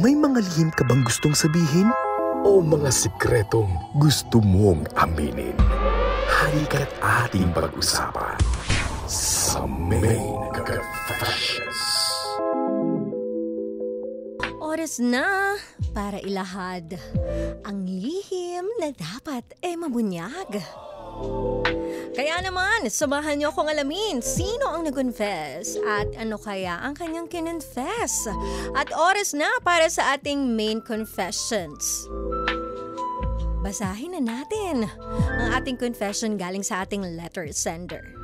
May mga lihim ka bang gustong sabihin? O mga sikretong gusto mong aminin? Halika't ating pag-usapan sa Main Confessions. Oras na para ilahad ang lihim na dapat mabunyag. Kaya naman, samahan niyo akong alamin sino ang nag-confess at ano kaya ang kanyang kinonfess. At oras na para sa ating main confessions. Basahin na natin ang ating confession galing sa ating letter sender.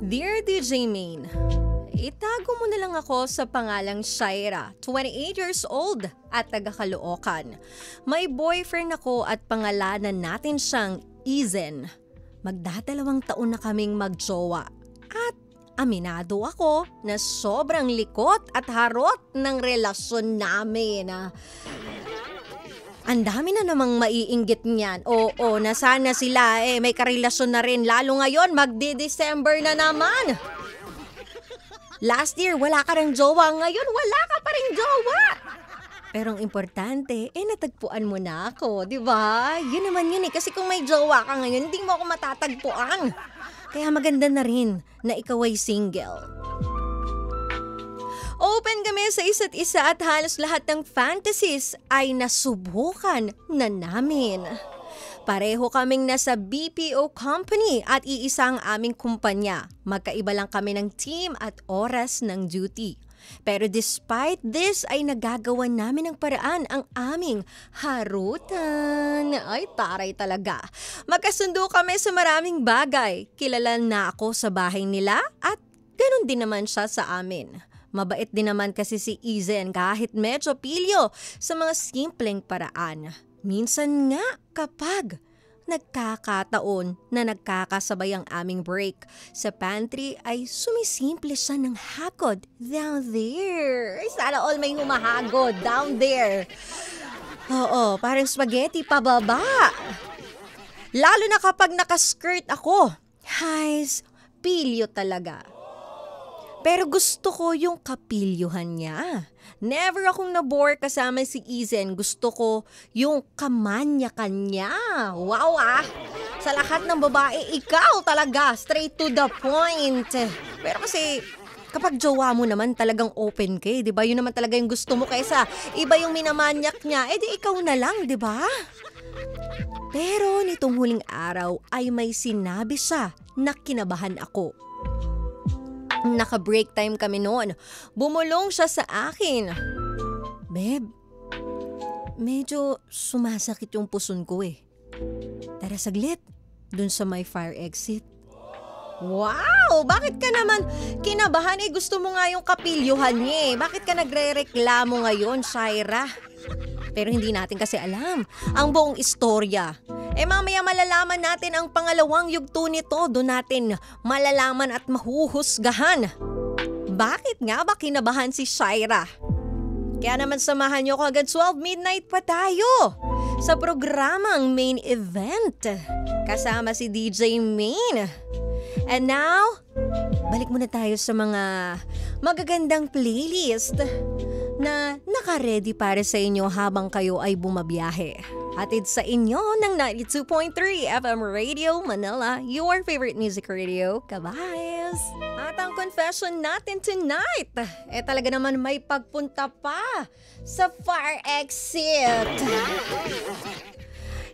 Dear DJ Main, itago mo na lang ako sa pangalang Shaira, 28 years old at taga-Caloocan. May boyfriend ako at pangalanan natin siyang Izen. Magdadalawang taon na kaming magjowa. At aminado ako na sobrang likot at harot ng relasyon namin. Ang dami na namang maiinggit niyan. Oo, nasana sila may karelasyon na rin. Lalo ngayon, magdi-December na naman. Last year, wala ka rin jowa. Ngayon, wala ka pa rin jowa. Pero ang importante, natagpuan mo na ako, di ba? Yun naman yun kasi kung may jowa ka ngayon, hindi mo ako matatagpuan. Kaya maganda na rin na ikaw ay single. Open kami sa isa't isa at halos lahat ng fantasies ay nasubukan na namin. Pareho kaming nasa BPO company at iisa ang aming kumpanya. Magkaiba lang kami ng team at oras ng duty. Pero despite this ay nagagawa namin ng paraan ang aming harutan. Ay, taray talaga. Magkasundo kami sa maraming bagay. Kilala na ako sa bahay nila at ganun din naman siya sa amin. Mabait din naman kasi si Izen kahit medyo pilyo sa mga simpleng paraan. Minsan nga kapag nagkakataon na nagkakasabay ang aming break sa pantry ay sumisimple siya ng hagod down there. Sana all may humahagod down there. Oo, parang spaghetti pababa. Lalo na kapag nakaskirt ako. Guys, pilyo talaga. Pero gusto ko yung kapilyuhan niya. Never akong nabore kasama si Izen. Gusto ko yung kamanyakan niya. Wow Sa lahat ng babae, ikaw talaga. Straight to the point. Pero kasi kapag jowa mo naman talagang open ka, di ba? Yun naman talaga yung gusto mo kaysa iba yung minamanyak niya. Di ikaw na lang, di ba? Pero nitong huling araw ay may sinabi siya na kinabahan ako. Naka-break time kami noon. Bumulong siya sa akin. Babe, medyo sumasakit yung puson ko Tara saglit, dun sa may fire exit. Wow! Bakit ka naman kinabahan gusto mo nga yung kapilyuhan niya Bakit ka nagre-reklamo ngayon, Shaira? Pero hindi natin kasi alam ang buong istorya. Mamaya malalaman natin ang pangalawang yugto nito. Doon natin malalaman at mahuhusgahan. Bakit nga ba kinabahan si Shaira? Kaya naman samahan niyo ko hanggang 12 midnight pa tayo sa programang Main Event. Kasama si DJ Main. And now, balik muna tayo sa mga magagandang playlist na naka-ready para sa inyo habang kayo ay bumabiyahe. Hatid sa inyo ng 92.3 FM Radio Manila, your favorite music radio, kabayas. At ang confession natin tonight, talaga naman may pagpunta pa sa fire exit.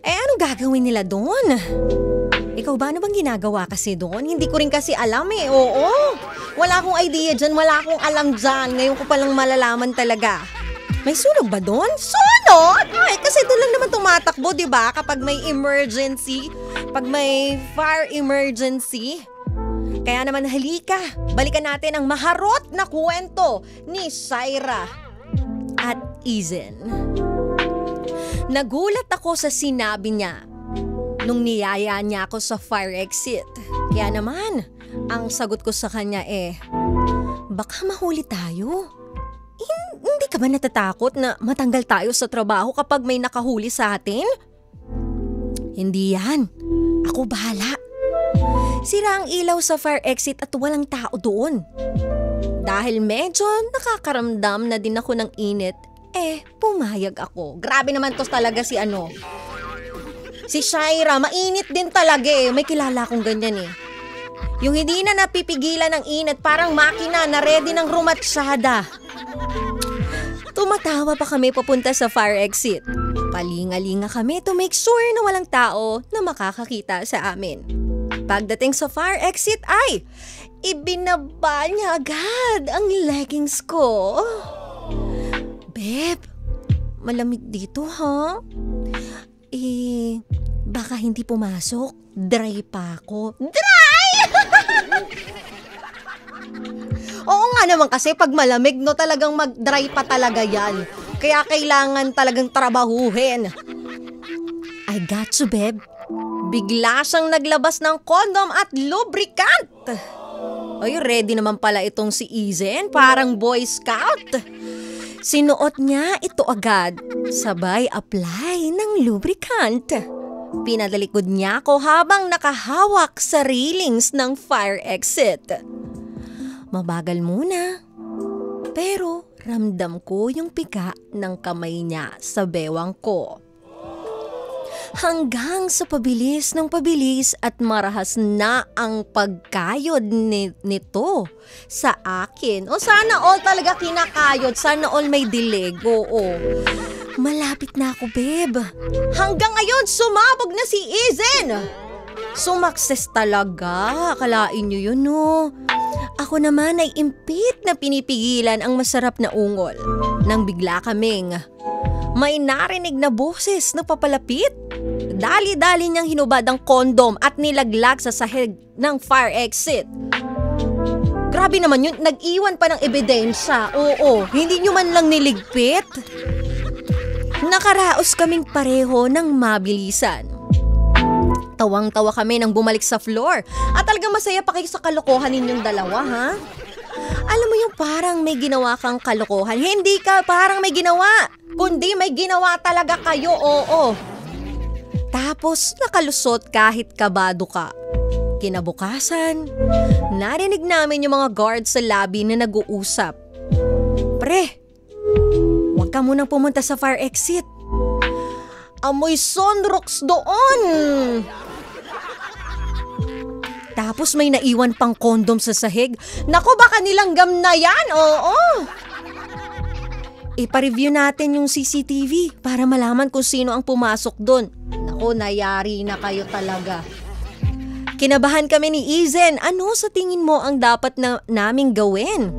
Anong gagawin nila doon? Ikaw ba, ano bang ginagawa kasi doon? Hindi ko rin kasi alam Oo. Wala akong idea dyan, wala akong alam dyan. Ngayon ko palang malalaman talaga. May sunog ba doon? Sunog? Kasi doon lang naman tumatakbo, di ba? Kapag may emergency, pag may fire emergency. Kaya naman halika, balikan natin ang maharot na kwento ni Shaira at Izen. Nagulat ako sa sinabi niya nung niyaya niya ako sa fire exit. Kaya naman, ang sagot ko sa kanya baka mahuli tayo. Hindi ka ba natatakot na matanggal tayo sa trabaho kapag may nakahuli sa atin? Hindi yan. Ako bahala. Sira ang ilaw sa fire exit at walang tao doon. Dahil medyo nakakaramdam na din ako ng init, pumayag ako. Grabe naman to talaga si Shaira, mainit din talaga May kilala akong ganyan Yung hindi na napipigilan ng init, parang makina na ready ng rumatsyada. Tumatawa pa kami papunta sa fire exit. Palinga-linga kami to make sure na walang tao na makakakita sa amin. Pagdating sa fire exit ay ibinaba niya agad ang leggings ko. Beb, malamig dito ha? Baka hindi pumasok. Dry pa ako. Dry! Oo nga naman kasi pag malamig talagang mag-dry pa talaga yan. Kaya kailangan talagang trabahuhin. I got you, Beb. Bigla siyang naglabas ng condom at lubricant. Ay, ready naman pala itong si Izen, parang Boy Scout. Sinuot niya ito agad, sabay apply ng lubricant. Pinadalikod niya ako habang nakahawak sa railings ng fire exit. Mabagal muna, pero ramdam ko yung pika ng kamay niya sa bewang ko. Hanggang sa pabilis ng pabilis at marahas na ang pagkayod nito sa akin. O sana all talaga kinakayod, sana all may dilig, oo. Malapit na ako, Beb. Hanggang ngayon, sumabog na si Izen. Sumakses talaga, akalain nyo yun, no? Ako naman ay impit na pinipigilan ang masarap na ungol. Nang bigla kaming may narinig na boses na papalapit. Dali-dali niyang hinubad ang kondom at nilaglag sa sahig ng fire exit. Grabe naman yun, nag-iwan pa ng ebidensya. Oo, hindi nyo man lang niligpit. Nakaraos kaming pareho ng mabilisan. Tawang-tawa kami nang bumalik sa floor. At talagang masaya pa kayo sa kalokohan ninyong dalawa, ha? Alam mo yung parang may ginawa kang kalokohan. Hindi ka parang may ginawa, kundi may ginawa talaga kayo, oo. Tapos nakalusot kahit kabado ka. Kinabukasan, narinig namin yung mga guards sa lobby na nag-uusap. Pre, huwag ka munang pumunta sa fire exit. Amoy sunrocks doon. Tapos may naiwan pang kondom sa sahig. Naku, baka nilanggam na yan, oo. Ipa-review natin yung CCTV para malaman kung sino ang pumasok doon. Naku, nayari na kayo talaga. Kinabahan kami ni Izen. Ano sa tingin mo ang dapat na naming gawin?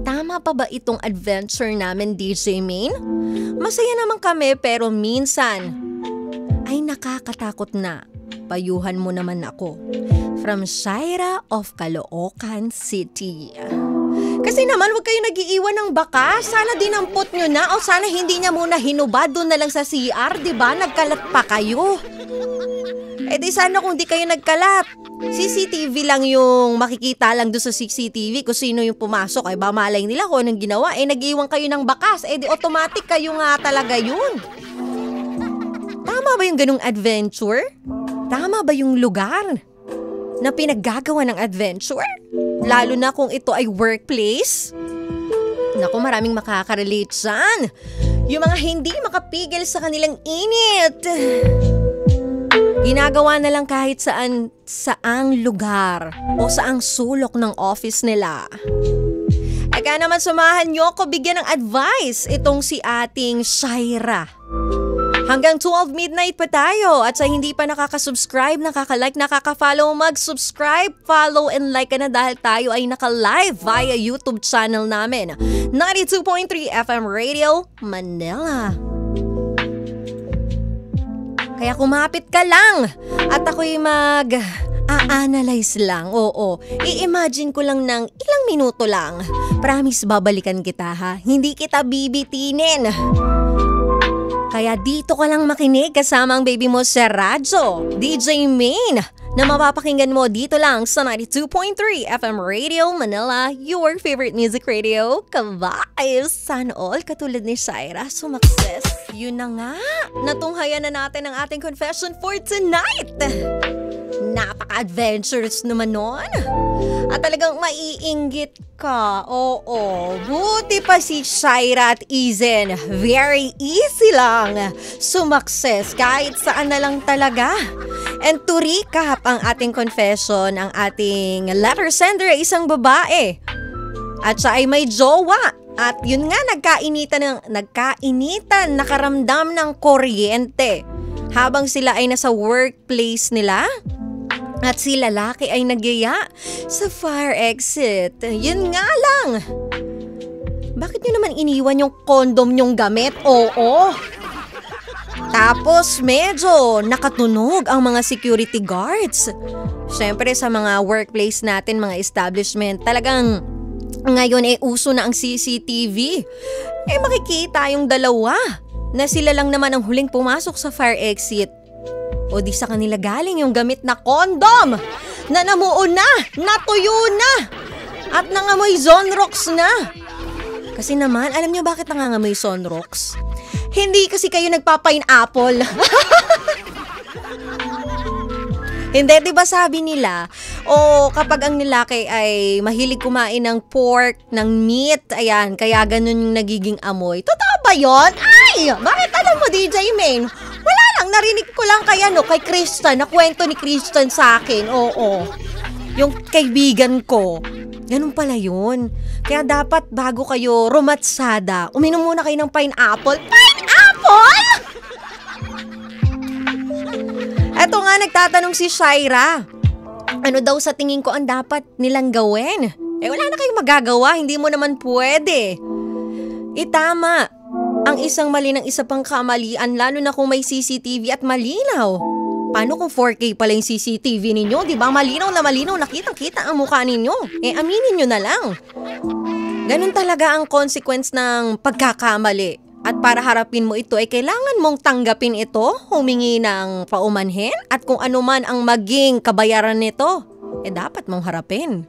Tama pa ba itong adventure namin, DJ Main? Masaya naman kami pero minsan ay nakakatakot na. Payuhan mo naman ako. From Shaira of Caloocan City. Kasi naman huwag kayo nag-iiwan ng baka. Sana dinampot nyo na o sana hindi niya muna hinubad doon na lang sa CR, diba? Nagkalat pa kayo. Di sana kung di kayo nagkalat. CCTV lang yung makikita lang doon sa CCTV kung sino yung pumasok. Ba malay nila kung anong ginawa. Nag-iwan kayo ng bakas. Di automatic kayo nga talaga yun. Tama ba yung ganung adventure? Tama ba yung lugar na pinaggagawa ng adventure? Lalo na kung ito ay workplace? Naku, maraming makakarelate dyan. Yung mga hindi makapigil sa kanilang init. Ginagawa na lang kahit saang lugar o saang sulok ng office nila. Kaya naman samahan nyo ako bigyan ng advice itong si ating Shaira. Hanggang 12 midnight pa tayo at sa hindi pa nakaka-subscribe, nakaka-like, nakaka-follow, mag-subscribe, follow and like ka na dahil tayo ay naka-live via YouTube channel namin. 92.3 FM Radio, Manila. Kaya kumapit ka lang at ako'y mag-a-analyze lang, oo. I-imagine ko lang ng ilang minuto lang. Promise babalikan kita ha, hindi kita bibitinin. Kaya dito ka lang makinig kasama ang baby mo sa radyo, DJ Main, na mapapakinggan mo dito lang sa 92.3 FM Radio Manila, your favorite music radio. Ka-vibes! Sana all katulad ni Shaira sumakses. Yun na nga, natunghayan na natin ang ating confession for tonight. napaka-adventurous naman nun. At talagang maiinggit ka. Oo, buti pa si Shaira at Izen. Very easy lang sumakses kahit saan na lang talaga. And to recap ang ating confession, ang ating letter sender ay isang babae. At siya ay may jowa. At yun nga, nagkainitan, nakaramdam ng kuryente habang sila ay nasa workplace nila. At si lalaki ay nagyaya sa fire exit. Yun nga lang. Bakit nyo naman iniwan yung condom nyong gamit? Oo. Tapos medyo nakatunog ang mga security guards. Siyempre sa mga workplace natin, mga establishment, talagang ngayon uso na ang CCTV. Makikita yung dalawa na sila lang naman ang huling pumasok sa fire exit. O di sa kanila galing yung gamit na kondom na namuo na, natuyo na, at nangamoy Zonrox na. Kasi naman, alam nyo bakit nangangamoy Zonrox? Hindi kasi kayo nagpa-pineapple. Hindi, di ba sabi nila, kapag ang nilaki ay mahilig kumain ng pork, ng meat, ayan, kaya ganun yung nagiging amoy. Totoo ba yun? Ay, bakit alam mo, DJ Main? Wala lang, narinig ko lang kay Christian, na kwento ni Christian sa akin, oo. Yung kaibigan ko, ganun pala yun. Kaya dapat bago kayo rumatsada, uminom muna kayo ng pineapple. Pineapple? Eto nga, nagtatanong si Shaira. Ano daw sa tingin ko ang dapat nilang gawin? Wala na kayong magagawa, hindi mo naman pwede. Tama. Ang isang mali ng isa pang kamalian, lalo na kung may CCTV at malinaw. Paano kung 4K pala yung CCTV ninyo? Diba malinaw na malinaw, nakitang-kita ang mukha ninyo. Aminin nyo na lang. Ganun talaga ang consequence ng pagkakamali. At para harapin mo ito, kailangan mong tanggapin ito, humingi ng paumanhin, at kung ano man ang maging kabayaran nito, dapat mong harapin.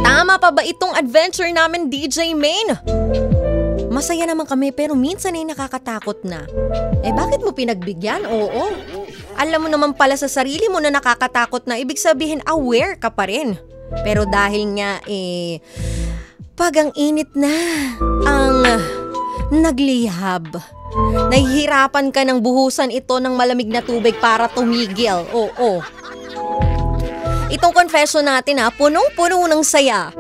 Tama pa ba itong adventure namin, DJ Main? Masaya naman kami pero minsan ay nakakatakot na. Bakit mo pinagbigyan? Oo. Alam mo naman pala sa sarili mo na nakakatakot na, ibig sabihin aware ka pa rin. Pero dahil nga pag ang init na ang naglihab, nahihirapan ka ng buhusan ito ng malamig na tubig para tumigil. Oo. Itong confession natin punong-puno ng saya,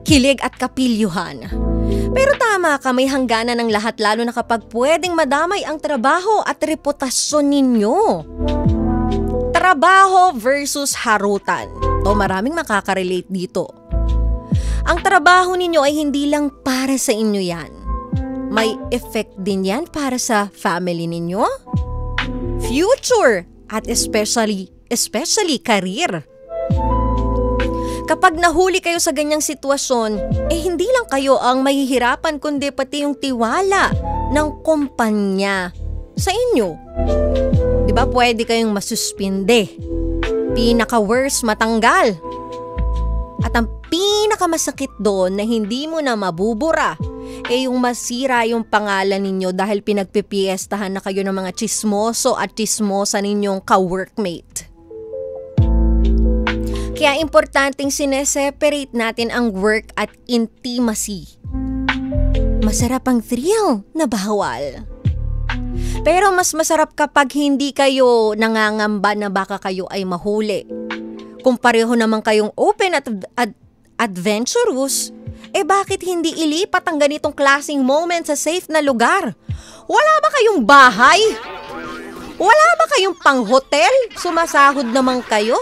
kilig at kapilyuhan. Pero tama ka, may hangganan ng lahat, lalo na kapag pwedeng madamay ang trabaho at reputasyon ninyo. Trabaho versus harutan. Maraming makakarelate dito. Ang trabaho ninyo ay hindi lang para sa inyo yan. May effect din yan para sa family ninyo, future, at especially career. Kapag nahuli kayo sa ganyang sitwasyon, hindi lang kayo ang mahihirapan kundi pati yung tiwala ng kumpanya sa inyo. Diba pwede kayong masuspinde, pinaka-worst matanggal. At ang pinakamasakit doon na hindi mo na mabubura, yung masira yung pangalan ninyo dahil pinagpipiestahan na kayo ng mga chismoso at chismosa ninyong ka-workmate. Kaya importanteng sineseparate natin ang work at intimacy. Masarap ang thrill na bawal. Pero mas masarap kapag hindi kayo nangangamba na baka kayo ay mahuli. Kung pareho naman kayong open at adventurous, bakit hindi ilipat ang ganitong klaseng moment sa safe na lugar? Wala ba kayong bahay? Wala ba kayong pang-hotel? Sumasahod naman kayo?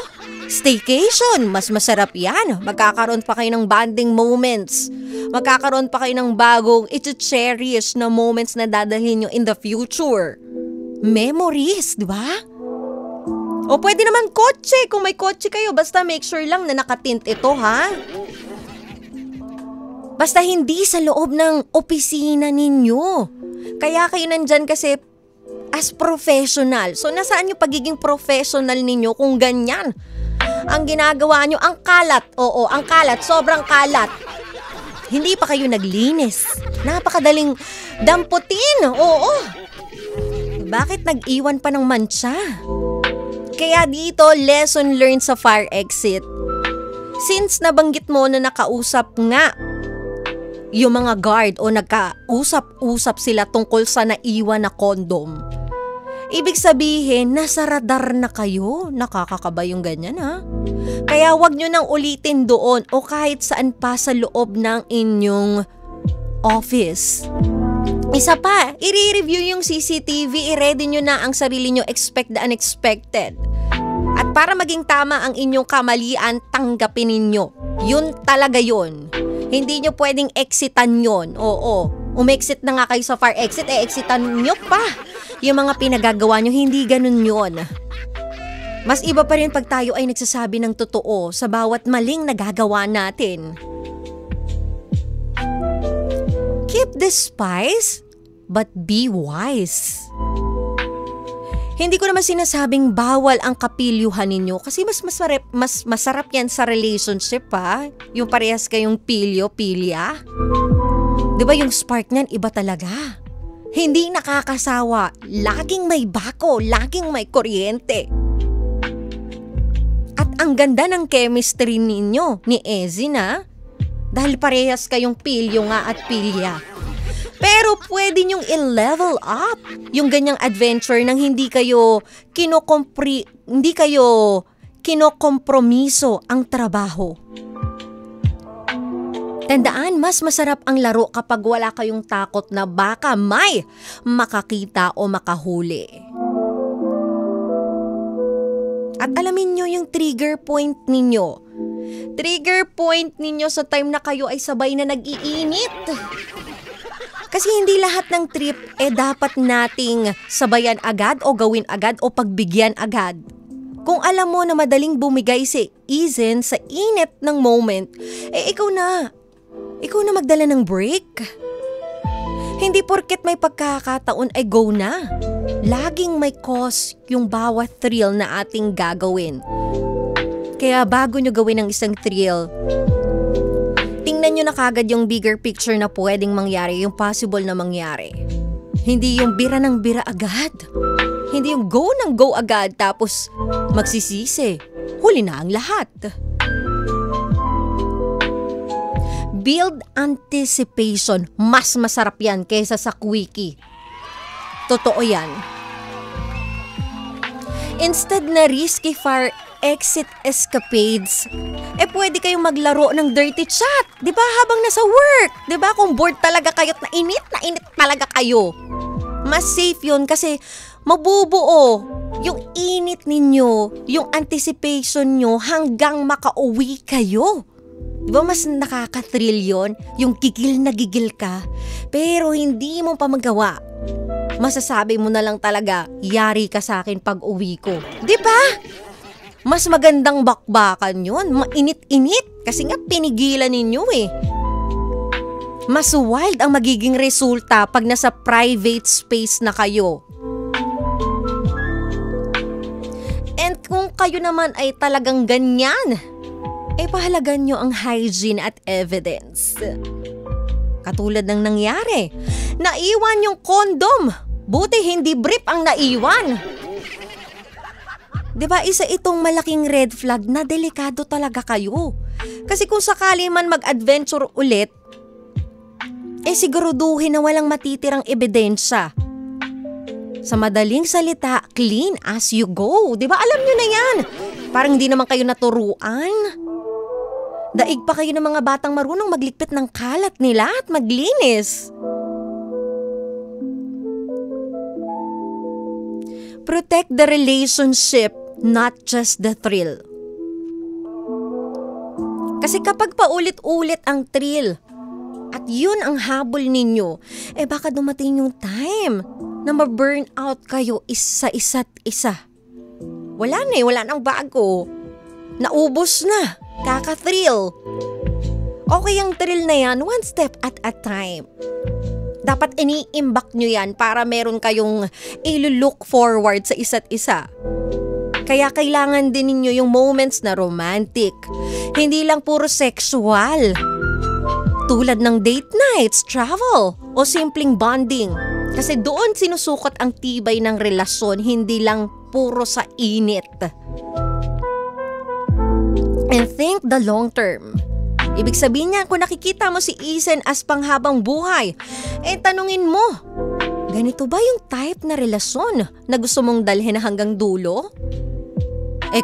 Staycation, mas masarap yan. Magkakaroon pa kayo ng bonding moments. Magkakaroon pa kayo ng bagong i-cherish na moments na dadalhin nyo in the future. Memories, di ba? O pwede naman kotse, kung may kotse kayo, basta make sure lang na nakatint ito, ha? Basta hindi sa loob ng opisina ninyo. Kaya kayo nandyan kasi as professional. So nasaan yung pagiging professional ninyo kung ganyan? Ang ginagawa nyo, ang kalat. Oo, ang kalat. Sobrang kalat. Hindi pa kayo naglinis. Napakadaling damputin. Oo. Bakit nag-iwan pa ng mancha? Kaya dito, lesson learned sa fire exit. Since nabanggit mo na nakausap nga yung mga guard o nagkausap-usap sila tungkol sa naiwan na condom, ibig sabihin, nasa radar na kayo. Nakakakaba yung ganyan, ha? Kaya wag nyo nang ulitin doon o kahit saan pa sa loob ng inyong office. Isa pa, i-review yung CCTV, i-ready nyo na ang sarili nyo, expect the unexpected. At para maging tama ang inyong kamalian, tanggapin ninyo. Yun talaga yun. Hindi nyo pwedeng exitan yun. Oo, umexit na nga kayo sa fire exit, exitan nyo pa yung mga pinagagawa nyo. Hindi ganun yun. Mas iba pa rin pag tayo ay nagsasabi ng totoo sa bawat maling nagagawa natin. Keep the spice, but be wise. Hindi ko naman sinasabing bawal ang kapilyuhan ninyo kasi mas masarap yan sa relationship, ha? Yung parehas kayong pilyo-pilya. Diba yung spark niyan iba talaga? Hindi nakakasawa, laging may bako, laging may kuryente. At ang ganda ng chemistry ninyo ni Ezzy, na? Dahil parehas kayong pilyo nga at pilya. Pero pwede nyong i-level up yung ganyang adventure nang hindi kayo kinokompromiso ang trabaho. Tandaan, mas masarap ang laro kapag wala kayong takot na baka may makakita o makahuli. At alamin nyo yung trigger point ninyo. Trigger point ninyo sa time na kayo ay sabay na nag-iinit. Kasi hindi lahat ng trip dapat nating sabayan agad o gawin agad o pagbigyan agad. Kung alam mo na madaling bumigay si Ezen sa init ng moment, ikaw na magdala ng break. Hindi porket may pagkakataon ay go na. Laging may cause yung bawat thrill na ating gagawin. Kaya bago nyo gawin ang isang thrill, tingnan nyo na kagad yung bigger picture na pwedeng mangyari, yung possible na mangyari. Hindi yung bira ng bira agad. Hindi yung go ng go agad tapos magsisisi. Huli na ang lahat. Build anticipation. Mas masarap yan kaysa sa quickie. Totoo yan. Instead na risky fire exit escapades, pwede kayong maglaro ng dirty chat. Diba habang nasa work? Diba kung bored talaga kayo at na init talaga kayo. Mas safe yun kasi mabubuo yung init ninyo, yung anticipation nyo hanggang makauwi kayo. Diba mas nakaka-thrill yun? Yung gigil na gigil ka, pero hindi mo pa magawa. Masasabi mo na lang talaga, yari ka sa akin pag uwi ko. Diba? Mas magandang bakbakan yun. Mainit-init. Kasi nga pinigilan ninyo eh. Mas wild ang magiging resulta pag nasa private space na kayo. And kung kayo naman ay talagang ganyan, pahalagan nyo ang hygiene at evidence. Katulad ng nangyari. Naiwan yung condom. Buti hindi brief ang naiwan. Diba isa itong malaking red flag na delikado talaga kayo. Kasi kung sakali man mag-adventure ulit, siguruduhin na walang matitirang ebidensya. Sa madaling salita, clean as you go. Diba alam nyo na yan? Parang hindi naman kayo naturuan. Daig pa kayo ng mga batang marunong magligpit ng kalat nila at maglinis. Protect the relationship, not just the thrill. Kasi kapag paulit-ulit ang thrill at yun ang habol ninyo, baka dumating yung time na ma-burn out kayo sa isa't isa. Wala nang bago. Naubos na, kaka-thrill. Okay ang thrill na yan, one step at a time. Dapat iniimbak nyo yan para meron kayong i-look forward sa isa't isa. Kaya kailangan din ninyo yung moments na romantic. Hindi lang puro sexual. Tulad ng date nights, travel, o simpleng bonding. Kasi doon sinusukot ang tibay ng relasyon, hindi lang puro sa init. And think the long term. Ibig sabihin niya, kung nakikita mo si Ethan as panghabang buhay, tanungin mo, ganito ba yung type na relasyon na gusto mong dalhin hanggang dulo?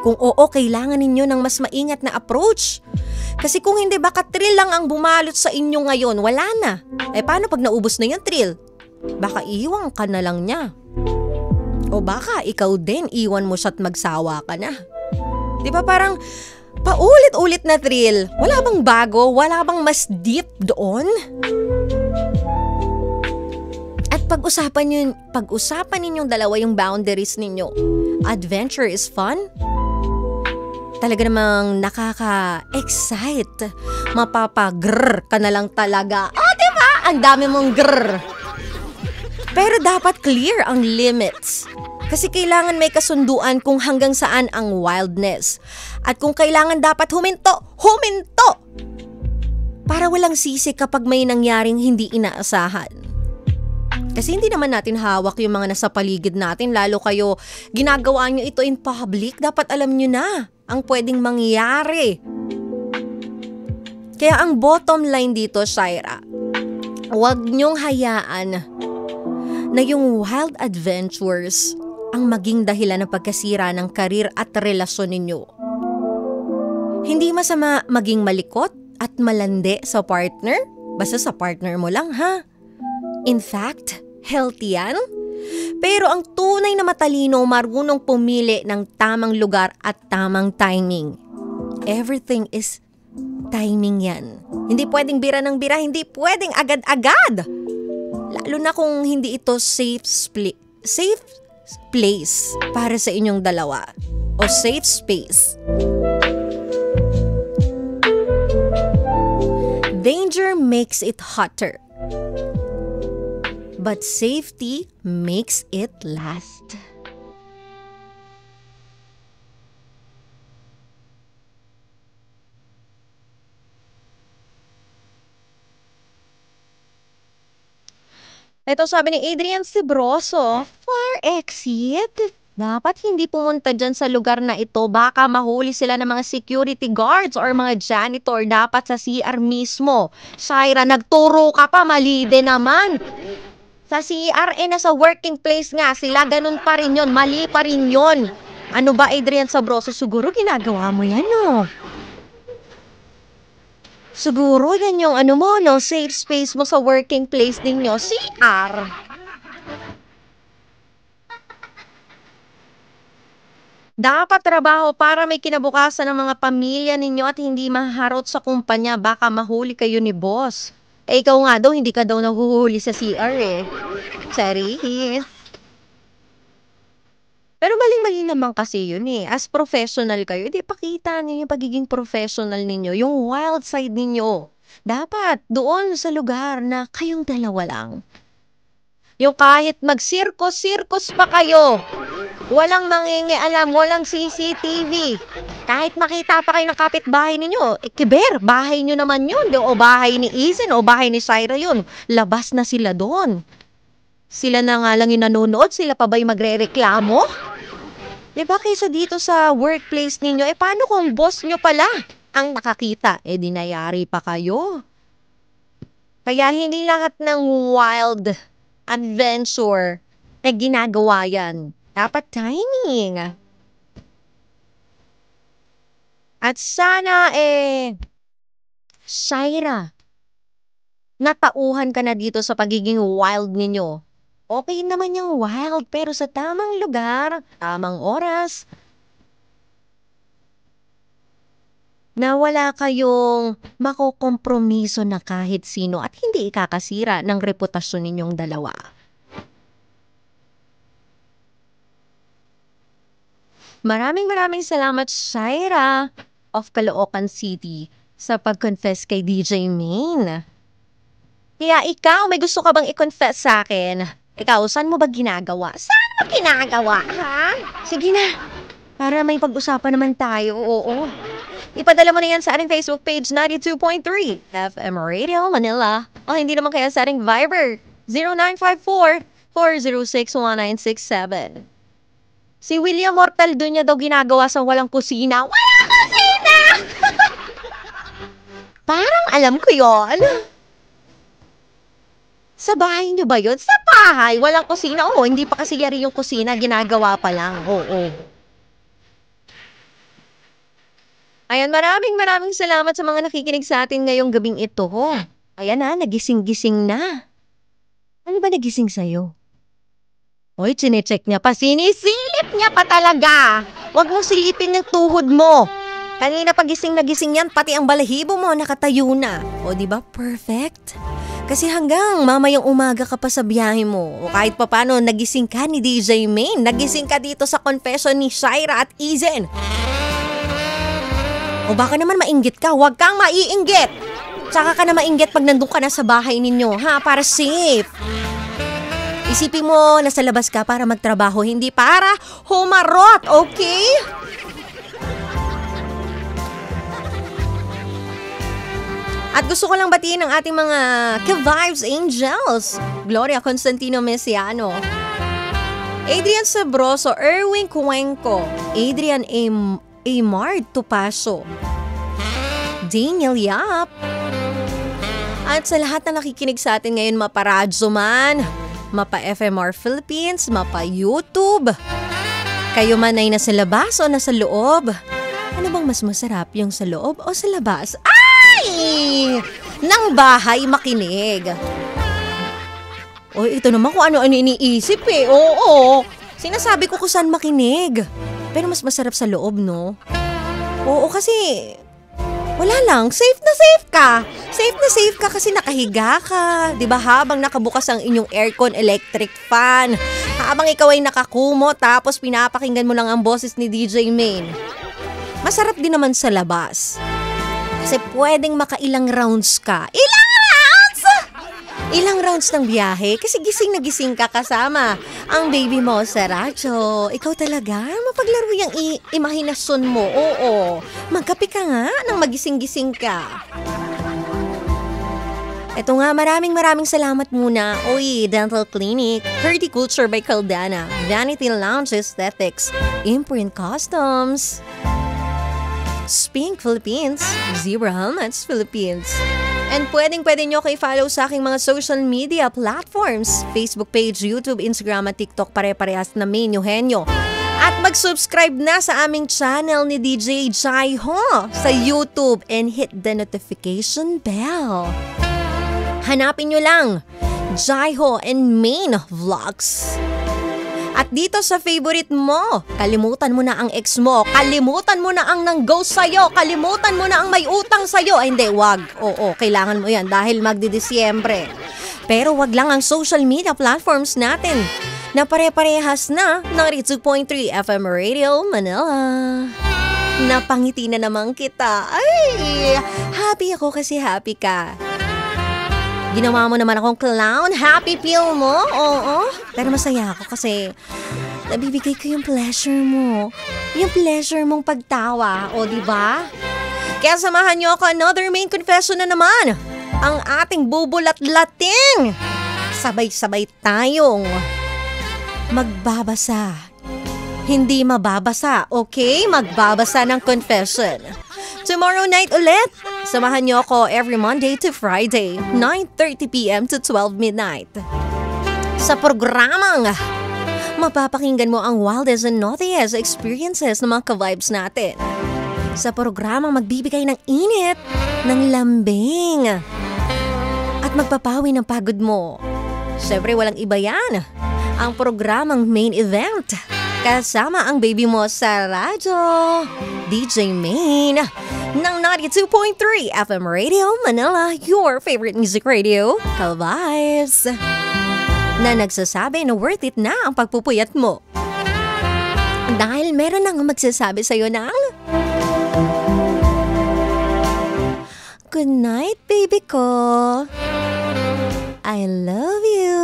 Kung oo, kailangan ninyo ng mas maingat na approach. Kasi kung hindi, baka thrill lang ang bumalot sa inyo ngayon, wala na. Paano pag naubos na yung thrill? Baka iwan ka na lang niya. O baka ikaw din, iwan mo siya at magsawa ka na. Di ba parang paulit-ulit na thrill? Wala bang bago? Wala bang mas deep doon? At pag-usapan ninyong dalawa yung boundaries ninyo. Adventure is fun. Talaga namang nakaka-excite. Mapapag-grrr ka na lang talaga. Diba? Ang dami mong grrr. Pero dapat clear ang limits. Kasi kailangan may kasunduan kung hanggang saan ang wildness. At kung kailangan dapat huminto. Para walang sisi kapag may nangyaring hindi inaasahan. Kasi hindi naman natin hawak yung mga nasa paligid natin, lalo kayo ginagawa nyo ito in public, dapat alam nyo na ang pwedeng mangyari. Kaya ang bottom line dito, Shaira, huwag nyong hayaan na yung wild adventures ang maging dahilan ng pagkasira ng karir at relasyon ninyo. Hindi masama maging malikot at malandi sa partner, basta sa partner mo lang ha. In fact, healthy yan. Pero ang tunay na matalino, marunong pumili ng tamang lugar at tamang timing. Everything is timing yan. Hindi pwedeng bira ng bira, hindi pwedeng agad-agad. Lalo na kung hindi ito safe place para sa inyong dalawa. O safe space. Danger makes it hotter. But safety makes it last. Ito sabi ni Adrian Sibroso, fire exit. Dapat hindi pumunta dyan sa lugar na ito. Baka mahuli sila ng mga security guards or mga janitor. Dapat sa CR mismo. Shaira, nagturo ka pa. Mali din naman. Sa CR, nasa working place nga sila. Ganun pa rin yun. Mali pa rin yun. Ano ba, Adrian Sabroso? Siguro ginagawa mo yan, no? Siguro yan yung safe space mo sa working place ninyo. CR. Dapat trabaho para may kinabukasan ng mga pamilya ninyo at hindi maharot sa kumpanya. Baka mahuli kayo ni boss. Ikaw nga daw, hindi ka daw nahuhuli sa CR Sorry. Pero mali-mali naman kasi yun As professional kayo, pakita niyo yung pagiging professional ninyo, yung wild side ninyo. Dapat doon sa lugar na kayong dalawa lang. Yung kahit mag-circus pa kayo, walang mangingialam, walang CCTV. Kahit makita pa kayo ng kapitbahay ninyo, kiber, bahay nyo naman yun. O bahay ni Ethan, o bahay ni Shaira yun. Labas na sila doon. Sila na nga lang yung nanonood, sila pa ba'y magre-reklamo? Diba kaysa dito sa workplace ninyo, paano kung boss nyo pala ang nakakita? Dinayari pa kayo. Kaya hindi lahat ng wild adventure na ginagawa yan. Dapat timing. At sana Shaira, natauhan ka na dito sa pagiging wild ninyo. Okay naman yung wild, pero sa tamang lugar, tamang oras. Na wala kayong makokompromiso na kahit sino at hindi ikakasira ng reputasyon ninyong dalawa. Maraming salamat, Shaira of Caloocan City, sa pag-confess kay DJ Maine. Kaya ikaw, may gusto ka bang i-confess sa akin? Ikaw, saan mo ba ginagawa? Saan mo ginagawa, ha? Sige na, para may pag-usapan naman tayo, oo. Ipadala mo na yan sa ating Facebook page, 92.3 FM Radio Manila. O hindi naman kaya sa ating Viber, 0954-406-1967. Si William Mortal doon niya daw ginagawa sa walang kusina. Walang kusina! Parang alam ko yon. Sa bahay niyo ba yun? Sa bahay, walang kusina. Oo, hindi pa kasi yari yung kusina, ginagawa pa lang. Oo. Ayan, maraming salamat sa mga nakikinig sa atin ngayong gabing ito. Ayan na, nagising-gising na. Ano ba nagising sa'yo? Hoy, chinecheck niya pa. Sinisilip niya pa talaga. Huwag mo silipin ng tuhod mo. Kanina pagising na gising yan, pati ang balahibo mo nakatayo na. O, di ba? Perfect. Kasi hanggang mamayang umaga ka pa sa biyahe mo. O kahit papano, nagising ka ni DJ Main. Nagising ka dito sa confession ni Shaira at Izen. O baka naman mainggit ka. Huwag kang maiinggit. Tsaka ka na mainggit pag nandun ka na sa bahay ninyo. Ha? Para safe. Isipin mo, nasa labas ka para magtrabaho, hindi para humarot, okay? At gusto ko lang batiin ang ating mga Ka-Vibes Angels. Gloria Constantino Mesiano, Adrian Sabroso, Erwin Cuenco, Adrian Amar Tupaso, Daniel Yap. At sa lahat na nakikinig sa atin ngayon, maparadyo man, mapa FMR Philippines, mapa YouTube. Kayo man ay nasa labas o nasa loob. Ano bang mas masarap, yung sa loob o sa labas? Ay! Nang bahay makinig. O ito naman kung ano-ano iniisip eh. Oo. Sinasabi ko kung saan makinig. Pero mas masarap sa loob, no? Oo, kasi wala lang, safe na safe ka. Safe na safe ka kasi nakahiga ka. Diba habang nakabukas ang inyong aircon, electric fan. Habang ikaw ay nakakumo tapos pinapakinggan mo lang ang boses ni DJ Main. Masarap din naman sa labas. Kasi pwedeng makailang rounds ka. Ilang rounds? Ilang rounds ng biyahe kasi gising na gising ka kasama ang baby mo sa radyo. Ikaw talaga, mapaglaro yung imahinasyon mo. Oo, magkape ka nga nang magising-gising ka. Ito nga, maraming salamat muna. Oy, Dental Clinic, Horticulture by Caldana, Vanity Lounge Aesthetics, Imprint Customs, Spink Philippines, Zebra Helmets Philippines. And pwede nyo kayo follow sa aking mga social media platforms. Facebook page, YouTube, Instagram at TikTok, pare-parehas na Main Eugenio. At mag-subscribe na sa aming channel ni DJ Jai Ho sa YouTube and hit the notification bell. Hanapin nyo lang, Jai Ho and Main Vlogs. At dito sa favorite mo, kalimutan mo na ang ex mo, kalimutan mo na ang nang-ghost sa'yo, kalimutan mo na ang may utang sa'yo. Ay hindi, wag. Oo, kailangan mo yan dahil magdi-Disyembre. Pero wag lang ang social media platforms natin na pare-parehas na ng 2.3 FM Radio Manila. Napangiti na naman kita. Ay, happy ako kasi happy ka. Ginawa mo naman akong clown. Happy feel mo? Oo. Pero masaya ako kasi nabibigay ko yung pleasure mo. Yung pleasure mong pagtawa. O, diba? Kaya samahan niyo ako, another main confession na naman. Ang ating bubulat-lating. Sabay-sabay tayong magbabasa. Hindi mababasa, okay? Magbabasa ng confession. Tomorrow night ulit. Samahan niyo ako every Monday to Friday, 9:30 p.m. to 12 midnight. Sa programang mapapakinggan mo ang wildest and naughtiest experiences ng mga ka-vibes natin. Sa programang magbibigay ng init, ng lambing, at magpapawi ng pagod mo. Siyempre walang iba yan. Ang programang main event. Kasama ang baby mo sa radyo, DJ Main, ng 92.3 FM Radio Manila, your favorite music radio, Ka-Vibes, na nagsasabi na worth it na ang pagpupuyat mo. Dahil meron nang magsasabi sa'yo ng good night, baby ko. I love you.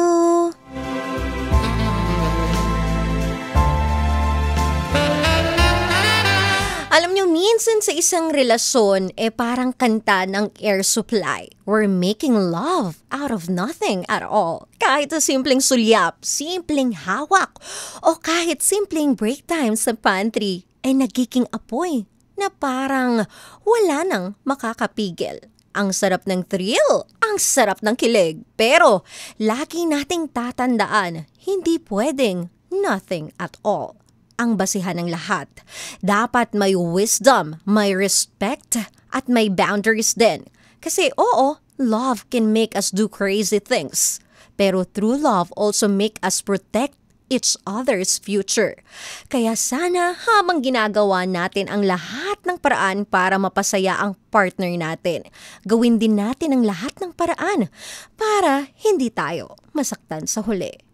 Alam nyo, Minsan sa isang relasyon, parang kanta ng Air Supply. We're making love out of nothing at all. Kahit sa simpleng sulyap, simpleng hawak, o kahit simpleng break time sa pantry, ay nagiging apoy na parang wala nang makakapigil. Ang sarap ng thrill, ang sarap ng kilig. Pero lagi nating tatandaan, hindi pwedeng nothing at all ang basihan ng lahat. Dapat may wisdom, may respect, at may boundaries din. Kasi oo, love can make us do crazy things. Pero true love also make us protect each other's future. Kaya sana habang ginagawa natin ang lahat ng paraan para mapasaya ang partner natin, gawin din natin ang lahat ng paraan para hindi tayo masaktan sa huli.